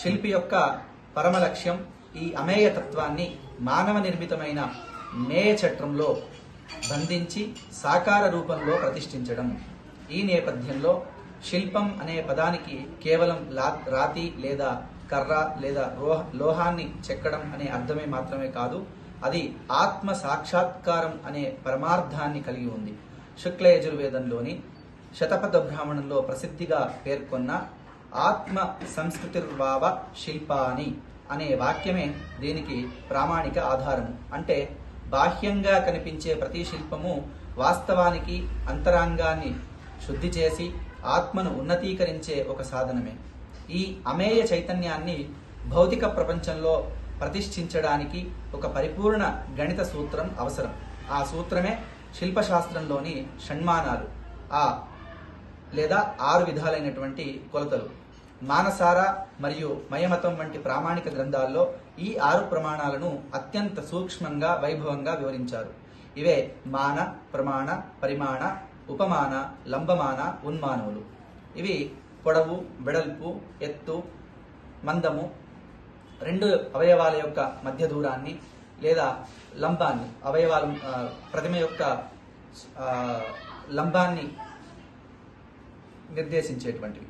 శిల్పి యొక్క పరమ లక్ష్యం ఈ అమేయతత్వాన్ని మానవ నిర్మితమైన మేయ చట్రంలో బంధించి సాకార రూపంలో ప్రతిష్ఠించడం. ఈ నేపథ్యంలో శిల్పం అనే పదానికి కేవలం రాతి లేదా కర్ర లేదా లోహాన్ని చెక్కడం అనే అర్థమే మాత్రమే కాదు, అది ఆత్మ సాక్షాత్కారం అనే పరమార్థాన్ని కలిగి ఉంది. శుక్ల యజుర్వేదంలోని శతపథ బ్రాహ్మణంలో ప్రసిద్ధిగా పేర్కొన్న ఆత్మ సంస్కృతిర్వావ శిల్పాని అనే వాక్యమే దీనికి ప్రామాణిక ఆధారము. అంటే బాహ్యంగా కనిపించే ప్రతి శిల్పము వాస్తవానికి అంతరంగాన్ని శుద్ధి చేసి ఆత్మను ఉన్నతీకరించే ఒక సాధనమే. ఈ అమేయ చైతన్యాన్ని భౌతిక ప్రపంచంలో ప్రతిష్ఠించడానికి ఒక పరిపూర్ణ గణిత సూత్రం అవసరం. ఆ సూత్రమే శిల్పశాస్త్రంలోని షణ్మానాలు లేదా 6 విధాలైనటువంటి కొలతలు. మానసార మరియు మయమతం వంటి ప్రామాణిక గ్రంథాల్లో ఈ 6 ప్రమాణాలను అత్యంత సూక్ష్మంగా వైభవంగా వివరించారు. ఇవే మాన, ప్రమాణ, పరిమాణ, ఉపమాన, లంబమాన, ఉన్మానములు. ఇవి పొడవు, వెడల్పు, ఎత్తు, మందము, 2 అవయవాల యొక్క మధ్య దూరాన్ని లేదా లంబాన్ని, అవయవాల ప్రతిమ యొక్క లంబాన్ని నిర్దేశించేటువంటివి.